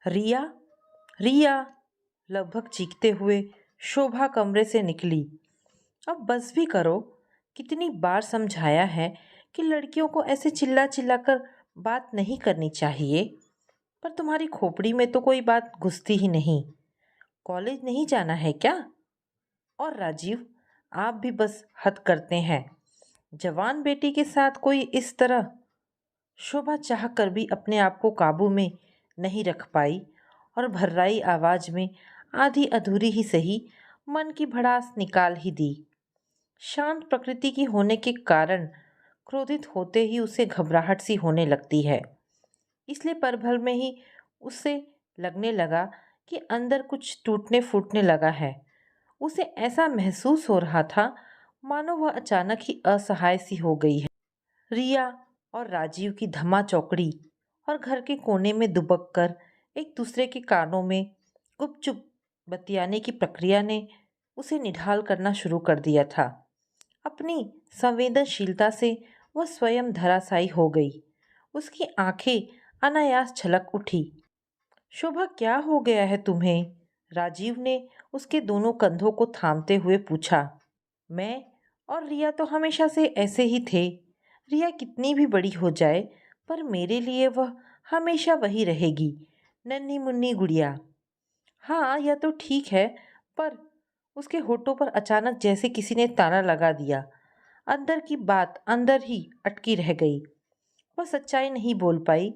रिया, रिया, लगभग चीखते हुए शोभा कमरे से निकली। अब बस भी करो। कितनी बार समझाया है कि लड़कियों को ऐसे चिल्ला चिल्ला कर बात नहीं करनी चाहिए, पर तुम्हारी खोपड़ी में तो कोई बात घुसती ही नहीं। कॉलेज नहीं जाना है क्या? और राजीव, आप भी बस हद करते हैं। जवान बेटी के साथ कोई इस तरह। शोभा चाह कर भी अपने आप को काबू में नहीं रख पाई और भर्राई आवाज में आधी अधूरी ही सही मन की भड़ास निकाल ही दी। शांत प्रकृति की होने के कारण क्रोधित होते ही उसे घबराहट सी होने लगती है। इसलिए पल भर में ही उसे लगने लगा कि अंदर कुछ टूटने फूटने लगा है। उसे ऐसा महसूस हो रहा था मानो वह अचानक ही असहाय सी हो गई है। रिया और राजीव की धमा चौकड़ी और घर के कोने में दुबक कर एक दूसरे के कानों में गुपचुप बतियाने की प्रक्रिया ने उसे निढाल करना शुरू कर दिया था। अपनी संवेदनशीलता से वह स्वयं धराशायी हो गई। उसकी आंखें अनायास छलक उठी। शोभा, क्या हो गया है तुम्हें? राजीव ने उसके दोनों कंधों को थामते हुए पूछा। मैं और रिया तो हमेशा से ऐसे ही थे। रिया कितनी भी बड़ी हो जाए, पर मेरे लिए वह हमेशा वही रहेगी, नन्ही मुन्नी गुड़िया। हाँ, यह तो ठीक है, पर उसके होठों पर अचानक जैसे किसी ने ताला लगा दिया। अंदर की बात अंदर ही अटकी रह गई। वह सच्चाई नहीं बोल पाई।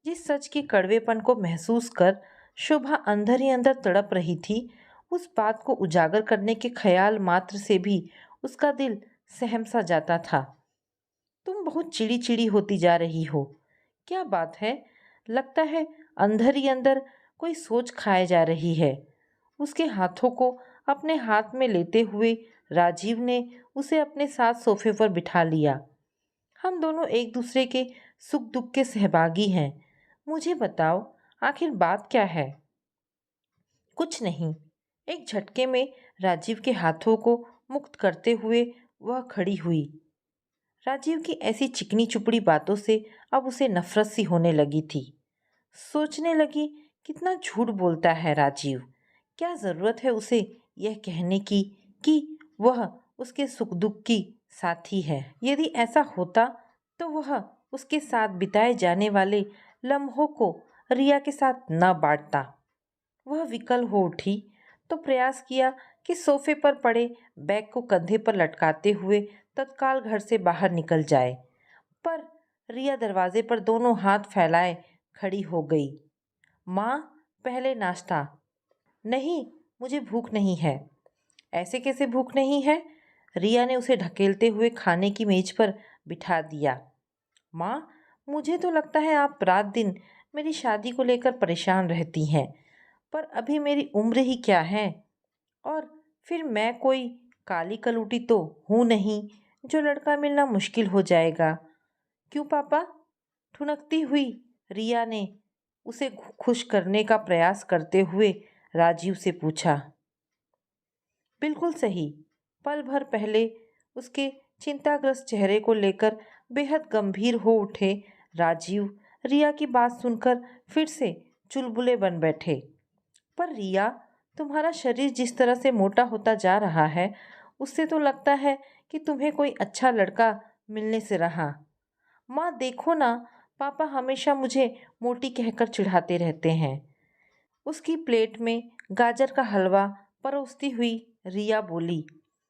जिस सच के कड़वेपन को महसूस कर शोभा अंदर ही अंदर तड़प रही थी, उस बात को उजागर करने के ख्याल मात्र से भी उसका दिल सहम सा जाता था। तुम बहुत चिड़ी चिड़ी होती जा रही हो। क्या बात है? लगता है अंदर ही अंदर कोई सोच खाए जा रही है। उसके हाथों को अपने हाथ में लेते हुए राजीव ने उसे अपने साथ सोफे पर बिठा लिया। हम दोनों एक दूसरे के सुख दुख के सहभागी हैं। मुझे बताओ, आखिर बात क्या है? कुछ नहीं। एक झटके में राजीव के हाथों को मुक्त करते हुए वह खड़ी हुई। राजीव की ऐसी चिकनी चुपड़ी बातों से अब उसे नफरत सी होने लगी थी। सोचने लगी, कितना झूठ बोलता है राजीव। क्या जरूरत है उसे यह कहने की कि वह उसके सुख दुख की साथी है। यदि ऐसा होता तो वह उसके साथ बिताए जाने वाले लम्हों को रिया के साथ न बांटता। वह विकल हो उठी तो प्रयास किया कि सोफे पर पड़े बैग को कंधे पर लटकाते हुए तत्काल घर से बाहर निकल जाए, पर रिया दरवाजे पर दोनों हाथ फैलाए खड़ी हो गई। माँ, पहले नाश्ता। नहीं, मुझे भूख नहीं है। ऐसे कैसे भूख नहीं है? रिया ने उसे ढकेलते हुए खाने की मेज पर बिठा दिया। माँ, मुझे तो लगता है आप रात दिन मेरी शादी को लेकर परेशान रहती हैं, पर अभी मेरी उम्र ही क्या है, और फिर मैं कोई काली कलूटी तो हूँ नहीं जो लड़का मिलना मुश्किल हो जाएगा। क्यों पापा? ठुनकती हुई रिया ने उसे खुश करने का प्रयास करते हुए राजीव से पूछा। बिल्कुल सही। पल भर पहले उसके चिंताग्रस्त चेहरे को लेकर बेहद गंभीर हो उठे राजीव रिया की बात सुनकर फिर से चुलबुले बन बैठे। पर रिया, तुम्हारा शरीर जिस तरह से मोटा होता जा रहा है, उससे तो लगता है कि तुम्हें कोई अच्छा लड़का मिलने से रहा। माँ देखो ना, पापा हमेशा मुझे मोटी कहकर चिढ़ाते रहते हैं। उसकी प्लेट में गाजर का हलवा परोसती हुई रिया बोली।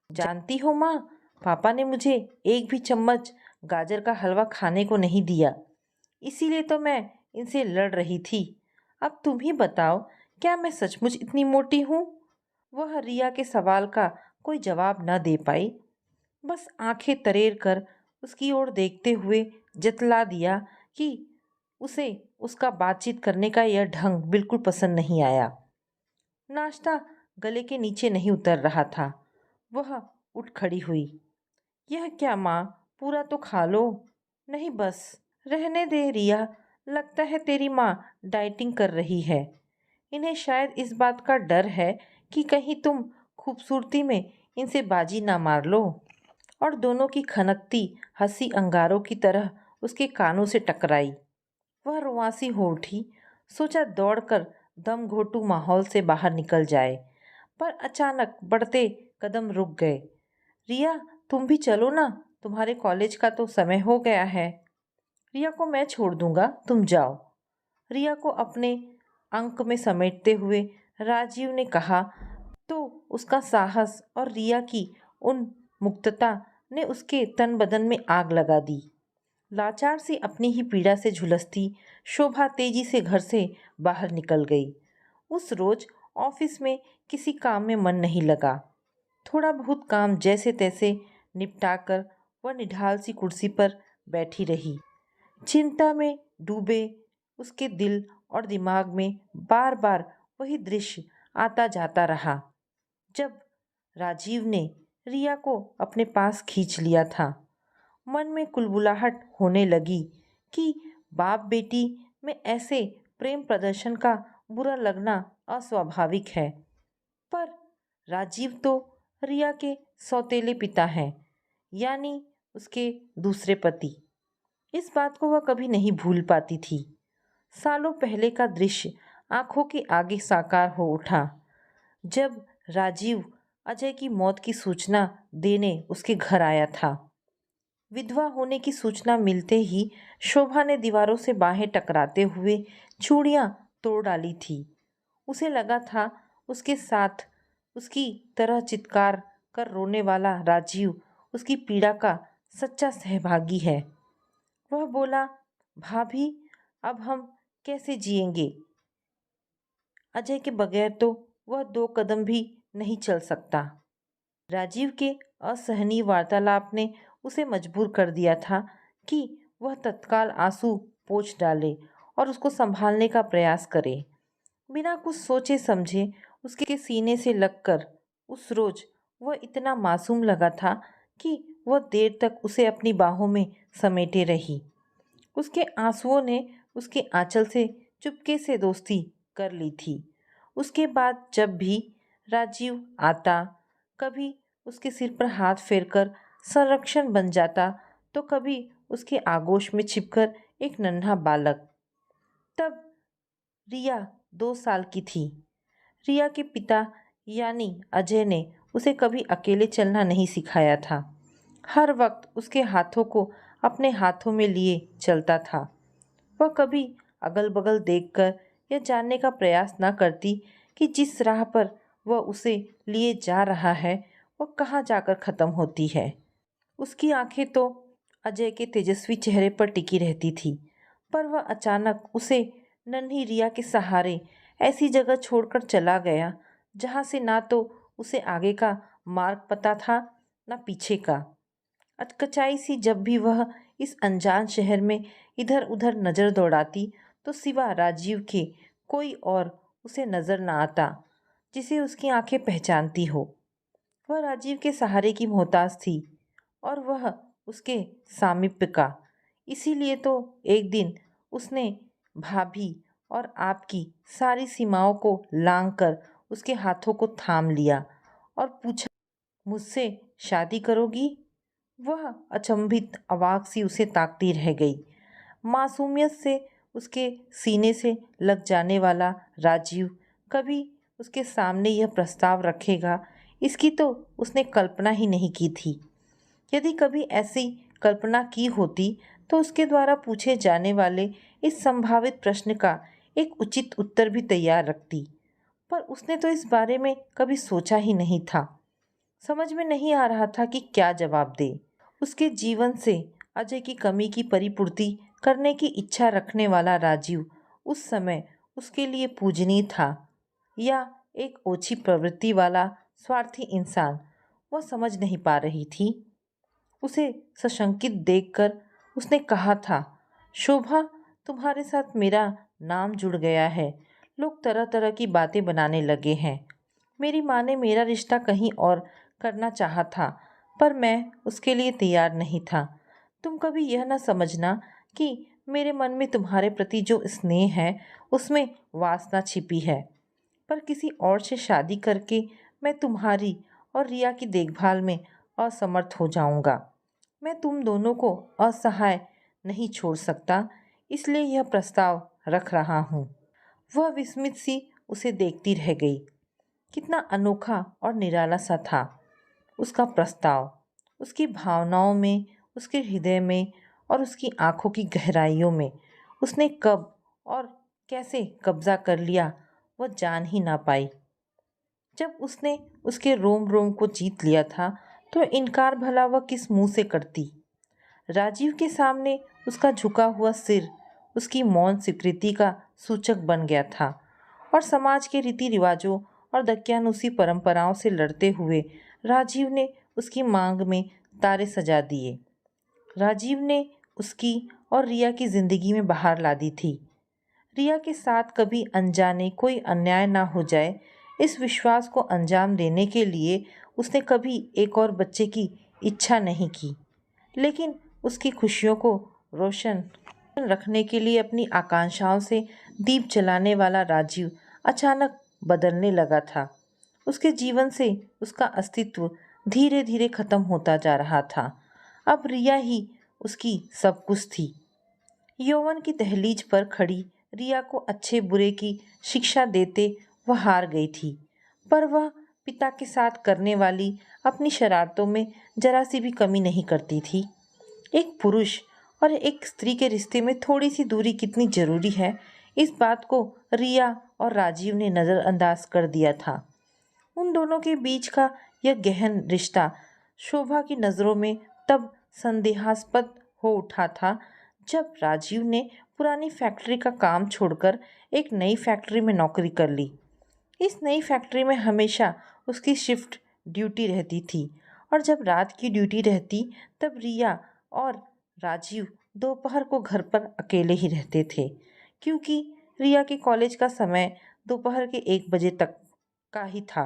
जानती हो माँ, पापा ने मुझे एक भी चम्मच गाजर का हलवा खाने को नहीं दिया, इसीलिए तो मैं इनसे लड़ रही थी। अब तुम ही बताओ, क्या मैं सचमुच इतनी मोटी हूँ? वह रिया के सवाल का कोई जवाब न दे पाई, बस आंखें तरेर कर उसकी ओर देखते हुए जतला दिया कि उसे उसका बातचीत करने का यह ढंग बिल्कुल पसंद नहीं आया। नाश्ता गले के नीचे नहीं उतर रहा था। वह उठ खड़ी हुई। यह क्या माँ, पूरा तो खा लो। नहीं बस, रहने दे रिया, लगता है तेरी माँ डाइटिंग कर रही है। इन्हें शायद इस बात का डर है कि कहीं तुम खूबसूरती में इनसे बाजी ना मार लो। और दोनों की खनकती हंसी अंगारों की तरह उसके कानों से टकराई। वह रुआंसी हो उठी। सोचा दौड़कर दम घोटू माहौल से बाहर निकल जाए, पर अचानक बढ़ते कदम रुक गए। रिया, तुम भी चलो ना, तुम्हारे कॉलेज का तो समय हो गया है। रिया को मैं छोड़ दूंगा, तुम जाओ। रिया को अपने अंक में समेटते हुए राजीव ने कहा, तो उसका साहस और रिया की उन मुक्तता ने उसके तन बदन में आग लगा दी। लाचार सी अपनी ही पीड़ा से झुलसती शोभा तेजी से घर से बाहर निकल गई। उस रोज ऑफिस में किसी काम में मन नहीं लगा। थोड़ा बहुत काम जैसे तैसे निपटाकर वह निढाल सी कुर्सी पर बैठी रही। चिंता में डूबे उसके दिल और दिमाग में बार बार वही दृश्य आता जाता रहा, जब राजीव ने रिया को अपने पास खींच लिया था। मन में कुलबुलाहट होने लगी कि बाप बेटी में ऐसे प्रेम प्रदर्शन का बुरा लगना अस्वाभाविक है, पर राजीव तो रिया के सौतेले पिता हैं, यानी उसके दूसरे पति। इस बात को वह कभी नहीं भूल पाती थी। सालों पहले का दृश्य आंखों के आगे साकार हो उठा, जब राजीव अजय की मौत की सूचना देने उसके घर आया था। विधवा होने की सूचना मिलते ही शोभा ने दीवारों से बाहें टकराते हुए चूड़ियां तोड़ डाली थी। उसे लगा था उसके साथ उसकी तरह चित्कार कर रोने वाला राजीव उसकी पीड़ा का सच्चा सहभागी है। वह बोला, भाभी, अब हम कैसे जिएंगे? अजय के बगैर तो वह 2 कदम भी नहीं चल सकता। राजीव के असहनीय वार्तालाप ने उसे मजबूर कर दिया था कि वह तत्काल आंसू पोंछ डाले और उसको संभालने का प्रयास करे। बिना कुछ सोचे समझे उसके सीने से लगकर उस रोज वह इतना मासूम लगा था कि वह देर तक उसे अपनी बाहों में समेटे रही। उसके आंसुओं ने उसके आंचल से चुपके से दोस्ती कर ली थी। उसके बाद जब भी राजीव आता, कभी उसके सिर पर हाथ फेरकर संरक्षण बन जाता, तो कभी उसके आगोश में छिपकर एक नन्हा बालक। तब रिया 2 साल की थी। रिया के पिता यानी अजय ने उसे कभी अकेले चलना नहीं सिखाया था। हर वक्त उसके हाथों को अपने हाथों में लिए चलता था। वह कभी अगल बगल देखकर यह जानने का प्रयास न करती कि जिस राह पर वह उसे लिए जा रहा है वह कहाँ जाकर खत्म होती है। उसकी आंखें तो अजय के तेजस्वी चेहरे पर टिकी रहती थी, पर वह अचानक उसे नन्ही रिया के सहारे ऐसी जगह छोड़कर चला गया जहाँ से ना तो उसे आगे का मार्ग पता था, ना पीछे का। अचकचाई सी जब भी वह इस अनजान शहर में इधर उधर नजर दौड़ाती, तो सिवा राजीव के कोई और उसे नजर न आता जिसे उसकी आंखें पहचानती हो। वह राजीव के सहारे की मोहताज थी और वह उसके सामीप्य का। इसीलिए तो एक दिन उसने भाभी और आपकी सारी सीमाओं को लांघकर उसके हाथों को थाम लिया और पूछा, मुझसे शादी करोगी? वह अचंभित अवाक सी उसे ताकती रह गई। मासूमियत से उसके सीने से लग जाने वाला राजीव कभी उसके सामने यह प्रस्ताव रखेगा, इसकी तो उसने कल्पना ही नहीं की थी। यदि कभी ऐसी कल्पना की होती तो उसके द्वारा पूछे जाने वाले इस संभावित प्रश्न का एक उचित उत्तर भी तैयार रखती, पर उसने तो इस बारे में कभी सोचा ही नहीं था। समझ में नहीं आ रहा था कि क्या जवाब दे। उसके जीवन से अजय की कमी की परिपूर्ति करने की इच्छा रखने वाला राजीव उस समय उसके लिए पूजनीय था या एक ओछी प्रवृत्ति वाला स्वार्थी इंसान, वह समझ नहीं पा रही थी। उसे सशंकित देखकर उसने कहा था, शोभा, तुम्हारे साथ मेरा नाम जुड़ गया है। लोग तरह तरह की बातें बनाने लगे हैं। मेरी माँ ने मेरा रिश्ता कहीं और करना चाहा था, पर मैं उसके लिए तैयार नहीं था। तुम कभी यह न समझना कि मेरे मन में तुम्हारे प्रति जो स्नेह है उसमें वासना छिपी है, पर किसी और से शादी करके मैं तुम्हारी और रिया की देखभाल में असमर्थ हो जाऊंगा। मैं तुम दोनों को असहाय नहीं छोड़ सकता, इसलिए यह प्रस्ताव रख रहा हूँ। वह विस्मित सी उसे देखती रह गई। कितना अनोखा और निराला सा था उसका प्रस्ताव। उसकी भावनाओं में, उसके हृदय में और उसकी आंखों की गहराइयों में उसने कब और कैसे कब्जा कर लिया, वह जान ही ना पाई। जब उसने उसके रोम रोम को जीत लिया था तो इनकार भला वह किस मुंह से करती। राजीव के सामने उसका झुका हुआ सिर उसकी मौन स्वीकृति का सूचक बन गया था और समाज के रीति रिवाजों और दकियानुसी परंपराओं से लड़ते हुए राजीव ने उसकी मांग में तारे सजा दिए। राजीव ने उसकी और रिया की जिंदगी में बहार ला दी थी। रिया के साथ कभी अनजाने कोई अन्याय ना हो जाए, इस विश्वास को अंजाम देने के लिए उसने कभी एक और बच्चे की इच्छा नहीं की। लेकिन उसकी खुशियों को रोशन रखने के लिए अपनी आकांक्षाओं से दीप जलाने वाला राजीव अचानक बदलने लगा था। उसके जीवन से उसका अस्तित्व धीरे धीरे खत्म होता जा रहा था। अब रिया ही उसकी सब कुछ थी। यौवन की दहलीज पर खड़ी रिया को अच्छे बुरे की शिक्षा देते वह हार गई थी, पर वह पिता के साथ करने वाली अपनी शरारतों में जरा सी भी कमी नहीं करती थी। एक पुरुष और एक स्त्री के रिश्ते में थोड़ी सी दूरी कितनी जरूरी है, इस बात को रिया और राजीव ने नज़रअंदाज कर दिया था। उन दोनों के बीच का यह गहन रिश्ता शोभा की नज़रों में तब संदेहास्पद हो उठा था जब राजीव ने पुरानी फैक्ट्री का काम छोड़कर एक नई फैक्ट्री में नौकरी कर ली। इस नई फैक्ट्री में हमेशा उसकी शिफ्ट ड्यूटी रहती थी और जब रात की ड्यूटी रहती तब रिया और राजीव दोपहर को घर पर अकेले ही रहते थे, क्योंकि रिया के कॉलेज का समय दोपहर के 1 बजे तक का ही था।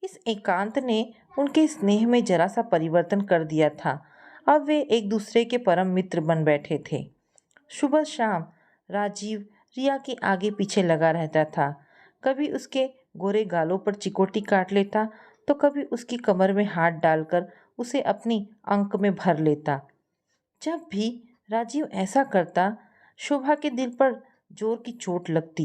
इस एकांत ने उनके स्नेह में जरा सा परिवर्तन कर दिया था। अब वे एक दूसरे के परम मित्र बन बैठे थे। सुबह शाम राजीव रिया के आगे पीछे लगा रहता था। कभी उसके गोरे गालों पर चिकोटी काट लेता तो कभी उसकी कमर में हाथ डालकर उसे अपनी अंक में भर लेता। जब भी राजीव ऐसा करता, शोभा के दिल पर जोर की चोट लगती।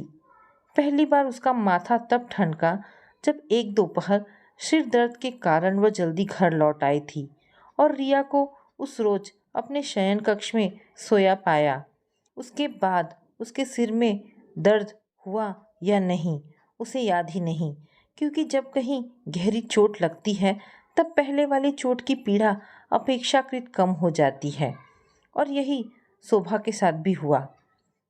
पहली बार उसका माथा तब ठनका जब एक दोपहर सिर दर्द के कारण वह जल्दी घर लौट आई थी और रिया को उस रोज अपने शयन कक्ष में सोया पाया। उसके बाद उसके सिर में दर्द हुआ या नहीं उसे याद ही नहीं, क्योंकि जब कहीं गहरी चोट लगती है तब पहले वाली चोट की पीड़ा अपेक्षाकृत कम हो जाती है। और यही शोभा के साथ भी हुआ।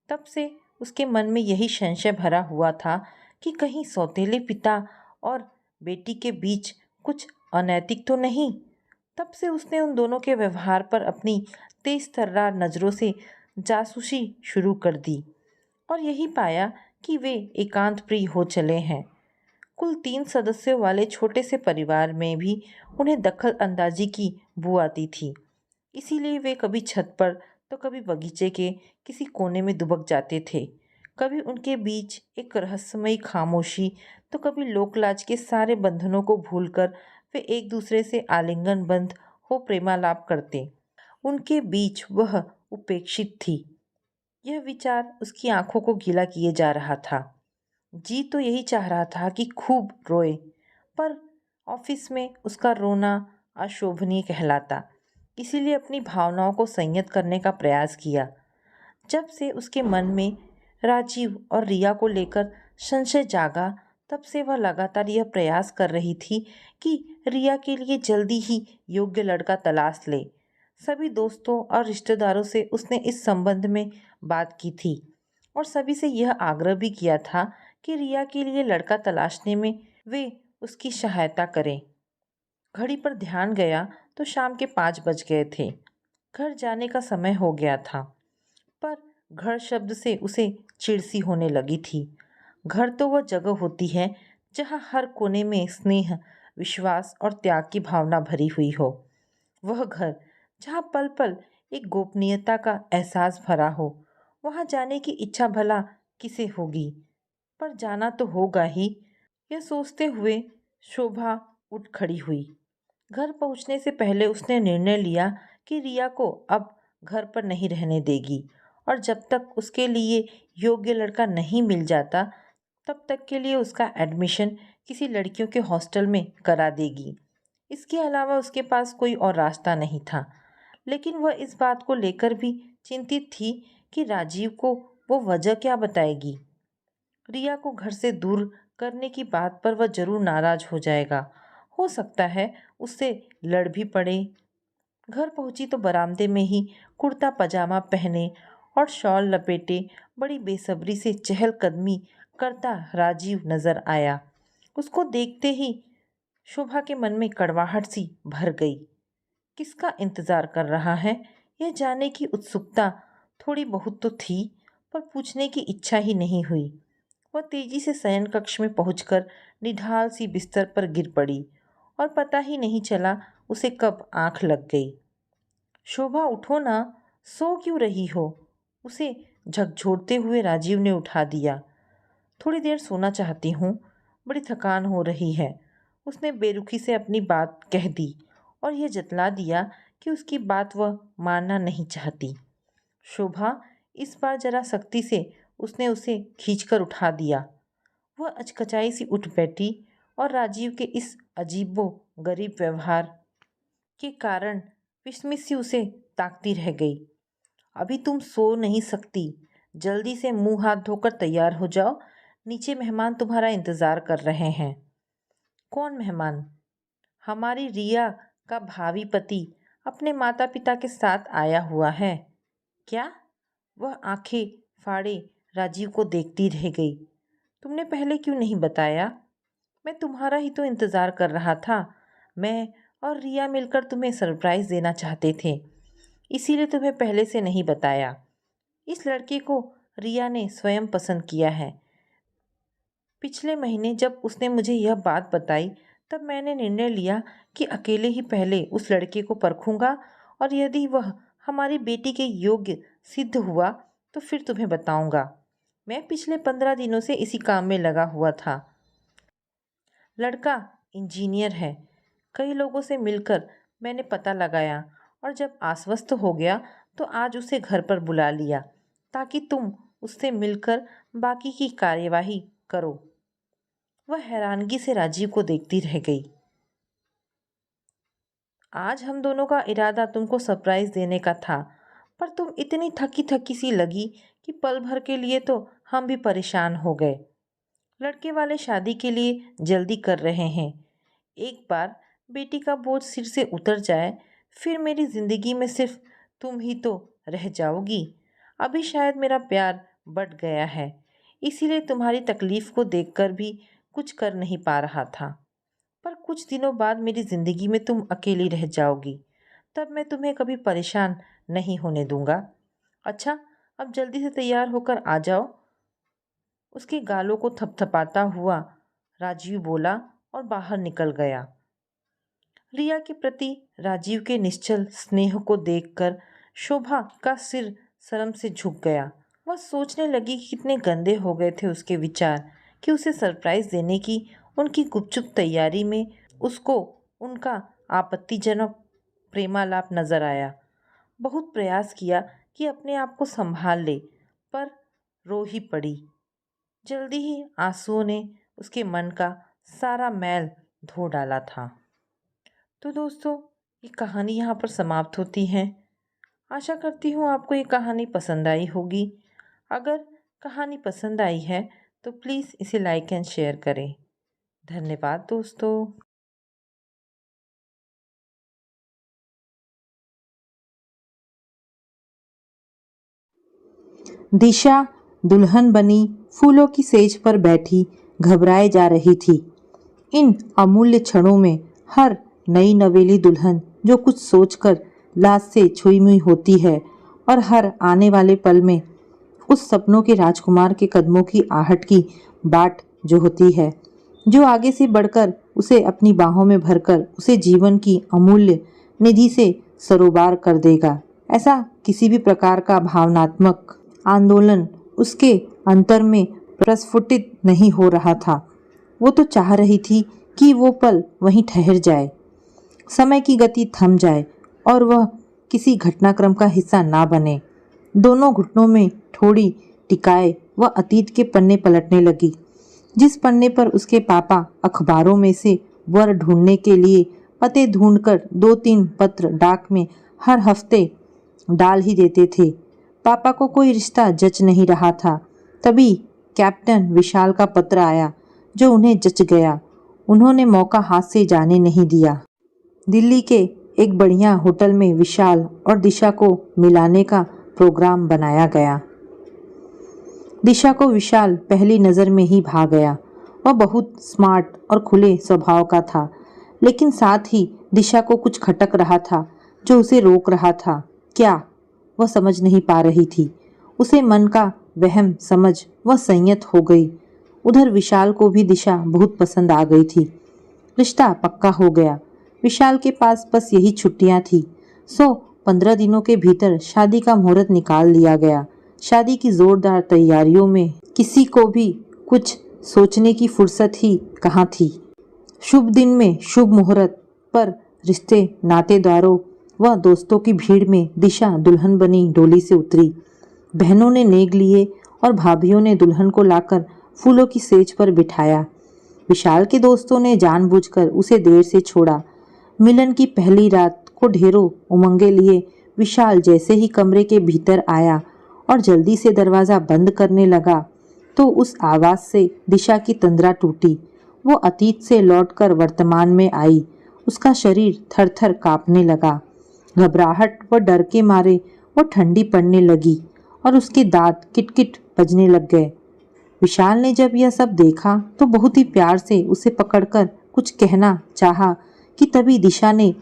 तब से उसके मन में यही संशय भरा हुआ था कि कहीं सौतेले पिता और बेटी के बीच कुछ अनैतिक तो नहीं। तब से उसने उन दोनों के व्यवहार पर अपनी तेज तर्रार नज़रों से जासूसी शुरू कर दी और यही पाया कि वे एकांत प्रिय हो चले हैं। कुल 3 सदस्यों वाले छोटे से परिवार में भी उन्हें दखल अंदाजी की बू आती थी। इसीलिए वे कभी छत पर तो कभी बगीचे के किसी कोने में दुबक जाते थे। कभी उनके बीच एक रहस्यमयी खामोशी तो कभी लोकलाज के सारे बंधनों को भूलकर वे एक दूसरे से आलिंगन बंद हो प्रेमालाप करते। उनके बीच वह उपेक्षित थी, यह विचार उसकी आंखों को गीला किए जा रहा था। जी तो यही चाह रहा था कि खूब रोए, पर ऑफिस में उसका रोना अशोभनीय कहलाता। इसीलिए अपनी भावनाओं को संयत करने का प्रयास किया। जब से उसके मन में राजीव और रिया को लेकर संशय जागा, तब से वह लगातार यह प्रयास कर रही थी कि रिया के लिए जल्दी ही योग्य लड़का तलाश ले। सभी दोस्तों और रिश्तेदारों से उसने इस संबंध में बात की थी और सभी से यह आग्रह भी किया था कि रिया के लिए लड़का तलाशने में वे उसकी सहायता करें। घड़ी पर ध्यान गया तो शाम के 5 बज गए थे। घर जाने का समय हो गया था, पर घर शब्द से उसे चिढ़ सी होने लगी थी। घर तो वह जगह होती है जहाँ हर कोने में स्नेह, विश्वास और त्याग की भावना भरी हुई हो। वह घर जहाँ पल पल एक गोपनीयता का एहसास भरा हो। वहाँ जाने की इच्छा भला किसे होगी, पर जाना तो होगा ही। यह सोचते हुए शोभा उठ खड़ी हुई। घर पहुंचने से पहले उसने निर्णय लिया कि रिया को अब घर पर नहीं रहने देगी और जब तक उसके लिए योग्य लड़का नहीं मिल जाता तब तक के लिए उसका एडमिशन किसी लड़कियों के हॉस्टल में करा देगी। इसके अलावा उसके पास कोई और रास्ता नहीं था। लेकिन वह इस बात को लेकर भी चिंतित थी कि राजीव को वो वजह क्या बताएगी। रिया को घर से दूर करने की बात पर वह जरूर नाराज हो जाएगा। हो सकता है उससे लड़ भी पड़े। घर पहुंची तो बरामदे में ही कुर्ता पजामा पहने और शॉल लपेटे बड़ी बेसब्री से चहलकदमी करता राजीव नजर आया। उसको देखते ही शोभा के मन में कड़वाहट सी भर गई। किसका इंतजार कर रहा है, यह जानने की उत्सुकता थोड़ी बहुत तो थी, पर पूछने की इच्छा ही नहीं हुई। वह तेजी से शयन कक्ष में पहुंचकर निढाल सी बिस्तर पर गिर पड़ी और पता ही नहीं चला उसे कब आंख लग गई। शोभा उठो ना, सो क्यों रही हो? उसे झकझोरते हुए राजीव ने उठा दिया। थोड़ी देर सोना चाहती हूँ, बड़ी थकान हो रही है। उसने बेरुखी से अपनी बात कह दी और यह जतला दिया कि उसकी बात वह मानना नहीं चाहती। शोभा, इस बार जरा सख्ती से उसने उसे खींचकर उठा दिया। वह अचकचाई सी उठ बैठी और राजीव के इस अजीबो गरीब व्यवहार के कारण विस्मित सी उसे ताकती रह गई। अभी तुम सो नहीं सकती, जल्दी से मुंह हाथ धोकर तैयार हो जाओ, नीचे मेहमान तुम्हारा इंतजार कर रहे हैं। कौन मेहमान? हमारी रिया का भावी पति अपने माता पिता के साथ आया हुआ है। क्या? वह आंखें फाड़े राजीव को देखती रह गई। तुमने पहले क्यों नहीं बताया? मैं तुम्हारा ही तो इंतजार कर रहा था। मैं और रिया मिलकर तुम्हें सरप्राइज देना चाहते थे, इसीलिए तुम्हें पहले से नहीं बताया। इस लड़के को रिया ने स्वयं पसंद किया है। पिछले महीने जब उसने मुझे यह बात बताई तब मैंने निर्णय लिया कि अकेले ही पहले उस लड़के को परखूंगा और यदि वह हमारी बेटी के योग्य सिद्ध हुआ तो फिर तुम्हें बताऊंगा। मैं पिछले 15 दिनों से इसी काम में लगा हुआ था। लड़का इंजीनियर है। कई लोगों से मिलकर मैंने पता लगाया और जब आश्वस्त हो गया तो आज उसे घर पर बुला लिया ताकि तुम उससे मिलकर बाकी की कार्यवाही करो। वह हैरानगी से राजीव को देखती रह गई। आज हम दोनों का इरादा तुमको सरप्राइज देने का था, पर तुम इतनी थकी थकी सी लगी कि पल भर के लिए तो हम भी परेशान हो गए। लड़के वाले शादी के लिए जल्दी कर रहे हैं। एक बार बेटी का बोझ सिर से उतर जाए फिर मेरी जिंदगी में सिर्फ तुम ही तो रह जाओगी। अभी शायद मेरा प्यार बढ़ गया है, इसीलिए तुम्हारी तकलीफ को देखकर भी कुछ कर नहीं पा रहा था। पर कुछ दिनों बाद मेरी जिंदगी में तुम अकेली रह जाओगी, तब मैं तुम्हें कभी परेशान नहीं होने दूंगा। अच्छा, अब जल्दी से तैयार होकर आ जाओ। उसके गालों को थपथपाता हुआ राजीव बोला और बाहर निकल गया। रिया के प्रति राजीव के निश्चल स्नेह को देखकर शोभा का सिर शर्म से झुक गया। वह सोचने लगी कि कितने गंदे हो गए थे उसके विचार कि उसे सरप्राइज देने की उनकी गुपचुप तैयारी में उसको उनका आपत्तिजनक प्रेमालाप नजर आया। बहुत प्रयास किया कि अपने आप को संभाल ले, पर रो ही पड़ी। जल्दी ही आंसुओं ने उसके मन का सारा मैल धो डाला था। तो दोस्तों, ये कहानी यहाँ पर समाप्त होती है। आशा करती हूँ आपको ये कहानी पसंद आई होगी। अगर कहानी पसंद आई है तो प्लीज़ इसे लाइक एंड शेयर करें। धन्यवाद दोस्तों। दिशा दुल्हन बनी फूलों की सेज पर बैठी घबराए जा रही थी। इन अमूल्य क्षणों में हर नई नवेली दुल्हन जो कुछ सोचकर लाज से छुई मुई होती है और हर आने वाले पल में उस सपनों के राजकुमार के कदमों की आहट की बाट जो होती है, जो आगे से बढ़कर उसे अपनी बाहों में भरकर उसे जीवन की अमूल्य निधि से सरोबार कर देगा। ऐसा किसी भी प्रकार का भावनात्मक आंदोलन उसके अंतर में प्रस्फुटित नहीं हो रहा था। वो तो चाह रही थी कि वो पल वहीं ठहर जाए, समय की गति थम जाए और वह किसी घटनाक्रम का हिस्सा ना बने। दोनों घुटनों में थोड़ी टिकाए वह अतीत के पन्ने पलटने लगी। जिस पन्ने पर उसके पापा अखबारों में से वर ढूंढने के लिए पते ढूंढकर 2-3 पत्र डाक में हर हफ्ते डाल ही देते थे। पापा को कोई रिश्ता जच नहीं रहा था। तभी कैप्टन विशाल का पत्र आया जो उन्हें जच गया। उन्होंने मौका हाथ से जाने नहीं दिया। दिल्ली के एक बढ़िया होटल में विशाल और दिशा को मिलाने का प्रोग्राम बनाया गया। दिशा को विशाल पहली नज़र में ही भा गया। वह बहुत स्मार्ट और खुले स्वभाव का था, लेकिन साथ ही दिशा को कुछ खटक रहा था जो उसे रोक रहा था। क्या, वह समझ नहीं पा रही थी। उसे मन का वहम समझ वह संयत हो गई। उधर विशाल को भी दिशा बहुत पसंद आ गई थी। रिश्ता पक्का हो गया। विशाल के पास बस यही छुट्टियां थी, सो 15 दिनों के भीतर शादी का मुहूर्त निकाल लिया गया। शादी की जोरदार तैयारियों में किसी को भी कुछ सोचने की फुर्सत ही कहाँ थी। शुभ दिन में शुभ मुहूर्त पर रिश्ते नातेदारों व दोस्तों की भीड़ में दिशा दुल्हन बनी डोली से उतरी। बहनों ने नेग लिए और भाभियों ने दुल्हन को लाकर फूलों की सेज पर बिठाया। विशाल के दोस्तों ने जानबूझकर उसे देर से छोड़ा। मिलन की पहली रात को ढेरों उमंगे लिए विशाल जैसे ही कमरे के भीतर आया और जल्दी से दरवाज़ा बंद करने लगा तो उस आवाज़ से दिशा की तंद्रा टूटी। वो अतीत से लौटकर वर्तमान में आई। उसका शरीर थर थर काँपने लगा। घबराहट व डर के मारे वो ठंडी पड़ने लगी और उसके दांत किटकिट बजने लग गए। विशाल ने जब यह सब देखा तो बहुत ही प्यार से उसे पकड़कर कुछ कहना चाहा कि तभी दिशा ने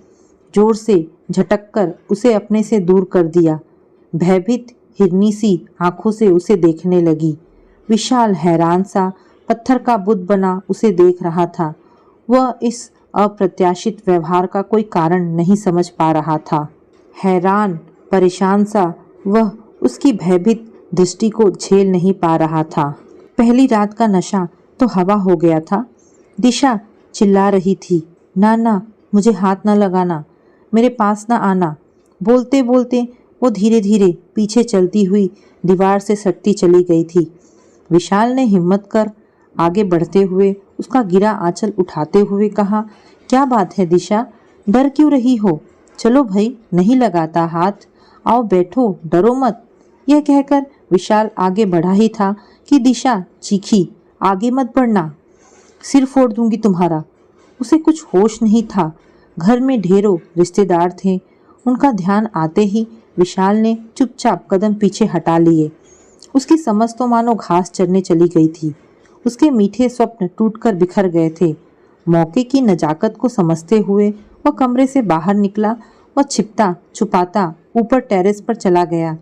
जोर से झटककर उसे अपने से दूर कर दिया। भयभीत हिरनी सी आंखों से उसे देखने लगी। विशाल हैरान सा पत्थर का बुत बना उसे देख रहा था। वह इस अप्रत्याशित व्यवहार का कोई कारण नहीं समझ पा रहा था। हैरान परेशान सा वह उसकी भयभीत दृष्टि को झेल नहीं पा रहा था। पहली रात का नशा तो हवा हो गया था। दिशा चिल्ला रही थी, ना ना, मुझे हाथ ना लगाना, मेरे पास ना आना। बोलते बोलते वो धीरे धीरे पीछे चलती हुई दीवार से सटती चली गई थी। विशाल ने हिम्मत कर आगे बढ़ते हुए उसका गिरा आंचल उठाते हुए कहा, क्या बात है दिशा, डर क्यों रही हो? चलो भाई, नहीं लगाता हाथ, आओ बैठो, डरो मत। यह कहकर विशाल आगे बढ़ा ही था कि दिशा चीखी, आगे मत बढ़ना, सिर फोड़ दूंगी तुम्हारा। उसे कुछ होश नहीं था। घर में ढेरों रिश्तेदार थे। उनका ध्यान आते ही विशाल ने चुपचाप कदम पीछे हटा लिए। उसकी समझ तो मानो घास चरने चली गई थी। उसके मीठे स्वप्न टूटकर बिखर गए थे। मौके की नजाकत को समझते हुए वह कमरे से बाहर निकला। वह छिपता छुपाता ऊपर टेरेस पर चला गया।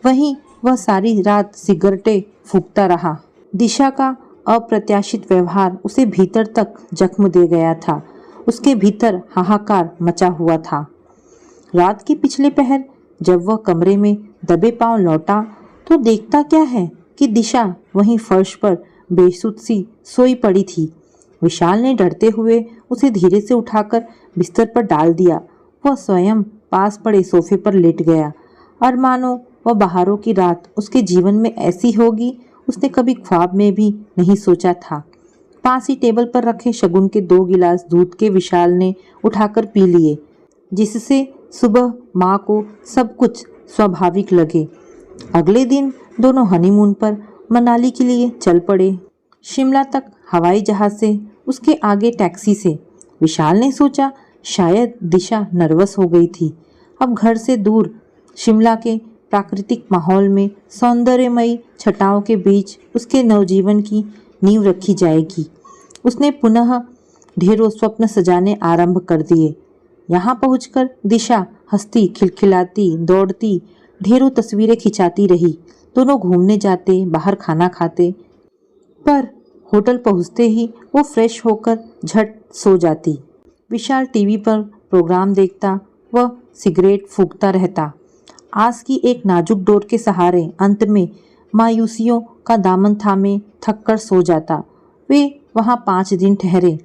वहीं वह सारी रात सिगरेटें फूंकता रहा। दिशा का अप्रत्याशित व्यवहार उसे भीतर तक जख्म दे गया था। उसके भीतर हाहाकार मचा हुआ था। रात के पिछले पहर जब वह कमरे में दबे पांव लौटा तो देखता क्या है कि दिशा वहीं फर्श पर बेसुध सी सोई पड़ी थी। विशाल ने डरते हुए उसे धीरे से उठाकर बिस्तर पर डाल दिया। वह स्वयं पास पड़े सोफे पर लेट गया और मानो वह बहारों की रात उसके जीवन में ऐसी होगी उसने कभी ख्वाब में भी नहीं सोचा था। पास ही टेबल पर रखे शगुन के 2 गिलास दूध के विशाल ने उठाकर पी लिए, जिससे सुबह माँ को सब कुछ स्वाभाविक लगे। अगले दिन दोनों हनीमून पर मनाली के लिए चल पड़े। शिमला तक हवाई जहाज से, उसके आगे टैक्सी से। विशाल ने सोचा शायद दिशा नर्वस हो गई थी। अब घर से दूर शिमला के प्राकृतिक माहौल में सौंदर्यमयी छटाओं के बीच उसके नवजीवन की नींव रखी जाएगी। उसने पुनः ढेरों स्वप्न सजाने आरंभ कर दिए। यहाँ पहुंचकर दिशा हंसती खिलखिलाती दौड़ती ढेरों तस्वीरें खिंचाती रही। दोनों घूमने जाते, बाहर खाना खाते, पर होटल पहुंचते ही वो फ्रेश होकर झट सो जाती। विशाल टीवी पर प्रोग्राम देखता व सिगरेट फूंकता रहता। आस की एक नाजुक डोर के सहारे अंत में मायूसियों का दामन थामे थक कर सो जाता। वे वहाँ 5 दिन ठहरे।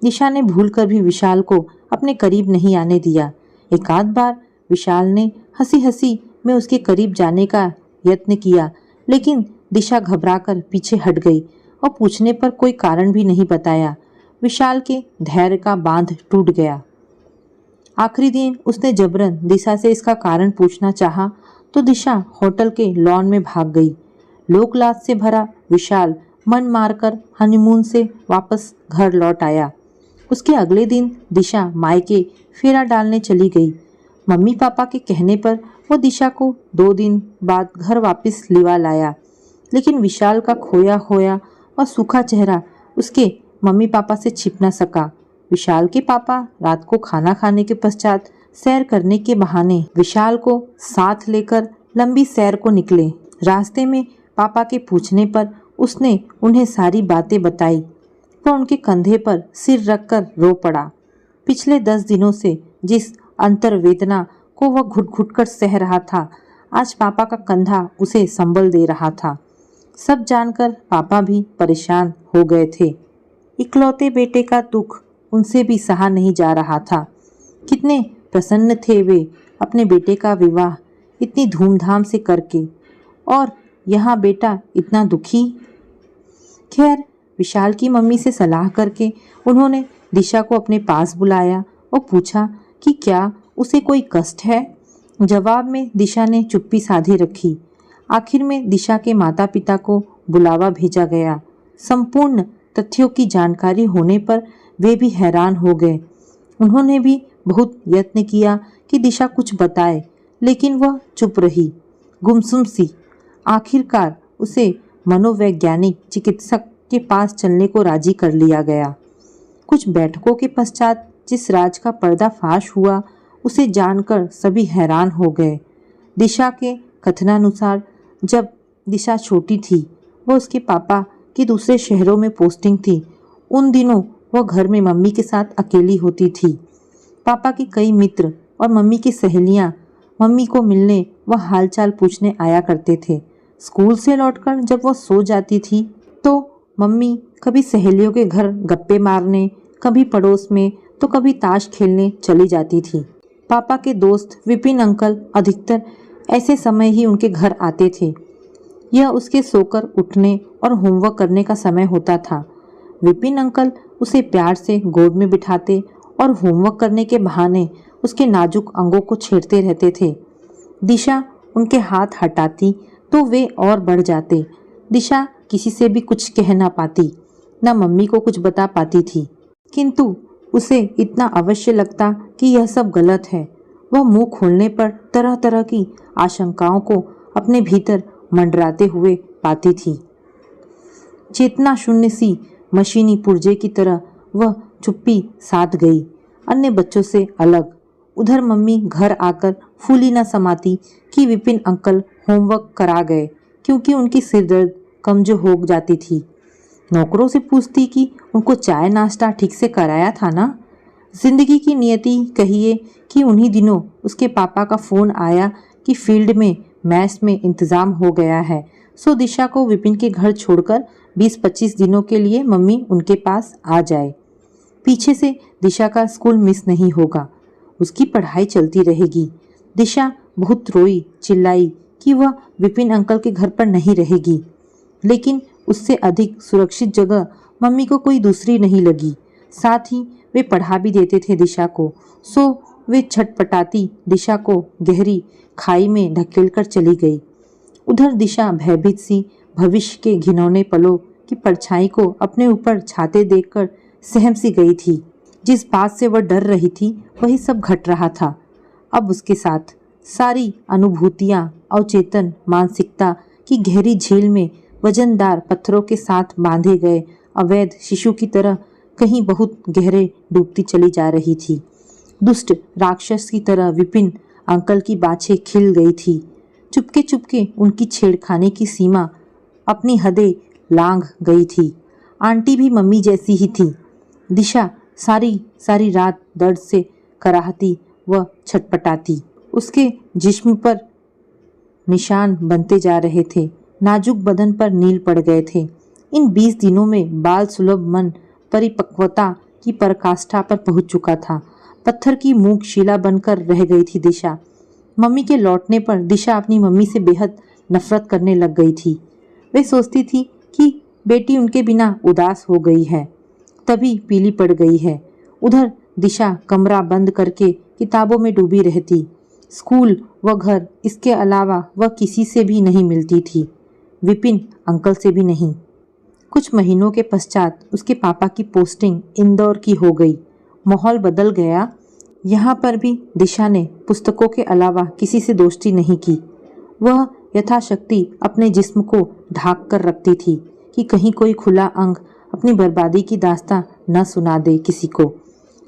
दिशा ने भूलकर भी विशाल को अपने करीब नहीं आने दिया। एक आध बार विशाल ने हंसी हंसी में उसके करीब जाने का यत्न किया, लेकिन दिशा घबराकर पीछे हट गई और पूछने पर कोई कारण भी नहीं बताया। विशाल के धैर्य का बांध टूट गया। आखिरी दिन उसने जबरन दिशा से इसका कारण पूछना चाहा तो दिशा होटल के लॉन में भाग गई। लोकलाज से भरा विशाल मन मारकर हनीमून से वापस घर लौट आया। उसके अगले दिन दिशा मायके फेरा डालने चली गई। मम्मी पापा के कहने पर वो दिशा को 2 दिन बाद घर वापस लिवा लाया, लेकिन विशाल का खोया खोया और सूखा चेहरा उसके मम्मी पापा से छिप न सका। विशाल के पापा रात को खाना खाने के पश्चात सैर करने के बहाने विशाल को साथ लेकर लंबी सैर को निकले। रास्ते में पापा के पूछने पर उसने उन्हें सारी बातें बताई। वह उनके कंधे पर सिर रखकर रो पड़ा। पिछले 10 दिनों से जिस अंतर्वेदना को वह घुट घुट कर सह रहा था, आज पापा का कंधा उसे संबल दे रहा था। सब जानकर पापा भी परेशान हो गए थे। इकलौते बेटे का दुख उनसे भी सहा नहीं जा रहा था। कितने प्रसन्न थे वे अपने बेटे का विवाह इतनी धूमधाम से करके, और यहाँ बेटा इतना दुखी। खैर, विशाल की मम्मी से सलाह करके उन्होंने दिशा को अपने पास बुलाया और पूछा कि क्या उसे कोई कष्ट है। जवाब में दिशा ने चुप्पी साधी रखी। आखिर में दिशा के माता पिता को बुलावा भेजा गया। संपूर्ण तथ्यों की जानकारी होने पर वे भी हैरान हो गए। उन्होंने भी बहुत यत्न किया कि दिशा कुछ बताए, लेकिन वह चुप रही, गुमसुम सी। आखिरकार उसे मनोवैज्ञानिक चिकित्सक के पास चलने को राजी कर लिया गया। कुछ बैठकों के पश्चात जिस राज का पर्दाफाश हुआ, उसे जानकर सभी हैरान हो गए। दिशा के कथनानुसार जब दिशा छोटी थी, वह उसके पापा की दूसरे शहरों में पोस्टिंग थी। उन दिनों वह घर में मम्मी के साथ अकेली होती थी। पापा के कई मित्र और मम्मी की सहेलियां मम्मी को मिलने व हालचाल पूछने आया करते थे। स्कूल से लौटकर जब वह सो जाती थी तो मम्मी कभी सहेलियों के घर गप्पे मारने, कभी पड़ोस में तो कभी ताश खेलने चली जाती थी। पापा के दोस्त विपिन अंकल अधिकतर ऐसे समय ही उनके घर आते थे। यह उसके सोकर उठने और होमवर्क करने का समय होता था। विपिन अंकल उसे प्यार से गोद में बिठाते और होमवर्क करने के बहाने उसके नाजुक अंगों को छेड़ते रहते थे। दिशा उनके हाथ हटाती तो वे और बढ़ जाते। दिशा किसी से भी कुछ कह ना पाती, न मम्मी को कुछ बता पाती थी, किंतु उसे इतना अवश्य लगता कि यह सब गलत है। वह मुंह खोलने पर तरह तरह की आशंकाओं को अपने भीतर मंडराते हुए पाती थी। चेतना शून्य सी मशीनी पुर्जे की तरह वह चुप्पी साध गई, अन्य बच्चों से अलग। उधर मम्मी घर आकर फूली न समाती कि विपिन अंकल होमवर्क करा गए, क्योंकि उनकी सिरदर्द कमजोर हो जाती थी। नौकरों से पूछती कि उनको चाय नाश्ता ठीक से कराया था ना। जिंदगी की नियति कहिए कि उन्हीं दिनों उसके पापा का फोन आया कि फील्ड में मैच में इंतजाम हो गया है, सो दिशा को विपिन के घर छोड़कर 20-25 दिनों के लिए मम्मी उनके पास आ जाए। पीछे से दिशा का स्कूल मिस नहीं होगा, उसकी पढ़ाई चलती रहेगी। दिशा बहुत रोई चिल्लाई कि वह विपिन अंकल के घर पर नहीं रहेगी, लेकिन उससे अधिक सुरक्षित जगह मम्मी को कोई दूसरी नहीं लगी। साथ ही वे पढ़ा भी देते थे दिशा को, सो वे छटपटाती दिशा को गहरी खाई में ढकेलकर चली गई। उधर दिशा भयभीत सी भविष्य के घिनौने पलों की परछाई को अपने ऊपर छाते देखकर सहम सी गई थी। जिस बात से वह डर रही थी वही सब घट रहा था अब उसके साथ। सारी अनुभूतियां अवचेतन मानसिकता की गहरी झील में वजनदार पत्थरों के साथ बांधे गए अवैध शिशु की तरह कहीं बहुत गहरे डूबती चली जा रही थी। दुष्ट राक्षस की तरह विपिन अंकल की बाछें खिल गई थी। चुपके चुपके उनकी छेड़खानी की सीमा अपनी हदें लांघ गई थी। आंटी भी मम्मी जैसी ही थी। दिशा सारी सारी रात दर्द से कराहती व छटपटाती। उसके जिस्म पर निशान बनते जा रहे थे, नाजुक बदन पर नील पड़ गए थे। इन 20 दिनों में बाल सुलभ मन परिपक्वता की पराकाष्ठा पर पहुंच चुका था। पत्थर की मूक शिला बनकर रह गई थी दिशा। मम्मी के लौटने पर दिशा अपनी मम्मी से बेहद नफरत करने लग गई थी। वे सोचती थी कि बेटी उनके बिना उदास हो गई है, तभी पीली पड़ गई है। उधर दिशा कमरा बंद करके किताबों में डूबी रहती। स्कूल व घर, इसके अलावा वह किसी से भी नहीं मिलती थी, विपिन अंकल से भी नहीं। कुछ महीनों के पश्चात उसके पापा की पोस्टिंग इंदौर की हो गई। माहौल बदल गया। यहाँ पर भी दिशा ने पुस्तकों के अलावा किसी से दोस्ती नहीं की। वह यथाशक्ति अपने जिस्म को ढाक कर रखती थी कि कहीं कोई खुला अंग अपनी बर्बादी की दास्तां न सुना दे किसी को।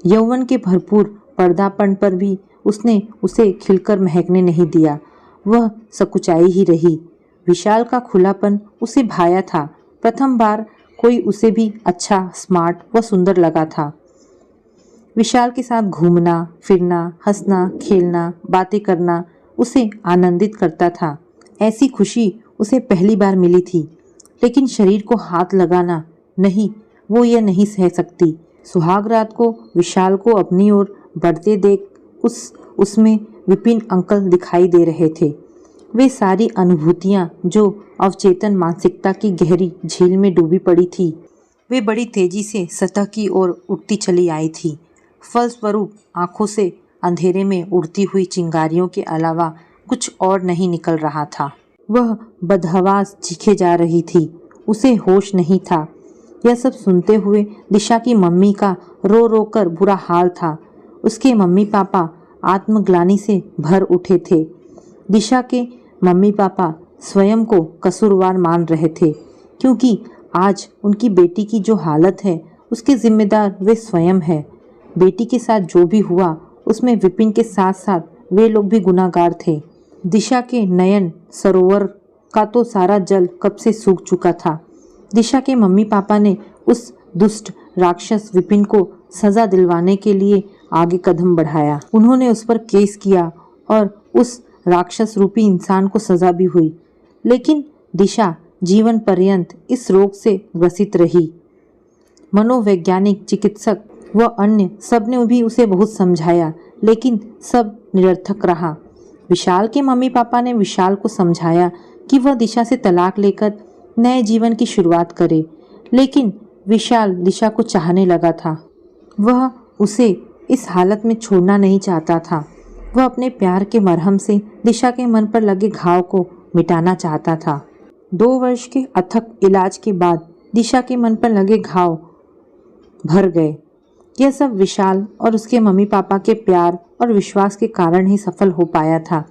यौवन के भरपूर पर्दापण पर भी उसने उसे खिलकर महकने नहीं दिया। वह सकुचाई ही रही। विशाल का खुलापन उसे भाया था। प्रथम बार कोई उसे भी अच्छा, स्मार्ट व सुंदर लगा था। विशाल के साथ घूमना फिरना, हंसना खेलना, बातें करना उसे आनंदित करता था। ऐसी खुशी उसे पहली बार मिली थी। लेकिन शरीर को हाथ लगाना नहीं, वो यह नहीं सह सकती। सुहाग रात को विशाल को अपनी ओर बढ़ते देख उसमें विपिन अंकल दिखाई दे रहे थे। वे सारी अनुभूतियां जो अवचेतन मानसिकता की गहरी झील में डूबी पड़ी थी, वे बड़ी तेजी से सतह की ओर उठती चली आई थी। फलस्वरूप आंखों से अंधेरे में उड़ती हुई चिंगारियों के अलावा कुछ और नहीं निकल रहा था। वह बदहवास चीखे जा रही थी। उसे होश नहीं था। यह सब सुनते हुए दिशा की मम्मी का रो रो कर बुरा हाल था। उसके मम्मी पापा आत्मग्लानि से भर उठे थे। दिशा के मम्मी पापा स्वयं को कसूरवार मान रहे थे, क्योंकि आज उनकी बेटी की जो हालत है उसके जिम्मेदार वे स्वयं है। बेटी के साथ जो भी हुआ उसमें विपिन के साथ साथ वे लोग भी गुनाहगार थे। दिशा के नयन सरोवर का तो सारा जल कब से सूख चुका था। दिशा के मम्मी पापा ने उस दुष्ट राक्षस विपिन को सजा दिलवाने के लिए आगे कदम बढ़ाया। उन्होंने उस पर केस किया और उस राक्षस रूपी इंसान को सजा भी हुई। लेकिन दिशा जीवन पर्यंत इस रोग से ग्रसित रही। मनोवैज्ञानिक, चिकित्सक व अन्य सब ने भी उसे बहुत समझाया, लेकिन सब निरर्थक रहा। विशाल के मम्मी पापा ने विशाल को समझाया कि वह दिशा से तलाक लेकर नए जीवन की शुरुआत करे, लेकिन विशाल दिशा को चाहने लगा था। वह उसे इस हालत में छोड़ना नहीं चाहता था। वह अपने प्यार के मरहम से दिशा के मन पर लगे घाव को मिटाना चाहता था। 2 वर्ष के अथक इलाज के बाद दिशा के मन पर लगे घाव भर गए। यह सब विशाल और उसके मम्मी पापा के प्यार और विश्वास के कारण ही सफल हो पाया था।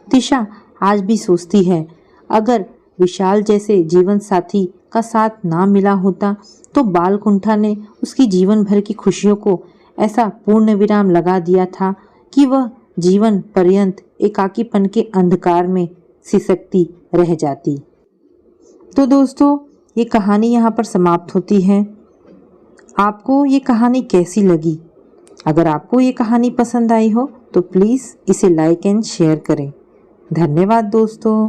दिशा आज भी सोचती है, अगर विशाल जैसे जीवन साथी का साथ ना मिला होता तो बालकुंठा ने उसकी जीवन भर की खुशियों को ऐसा पूर्ण विराम लगा दिया था कि वह जीवन पर्यंत एकाकीपन के अंधकार में सिसकती रह जाती। तो दोस्तों, ये कहानी यहाँ पर समाप्त होती है। आपको ये कहानी कैसी लगी? अगर आपको ये कहानी पसंद आई हो तो प्लीज़ इसे लाइक एंड शेयर करें। धन्यवाद दोस्तों।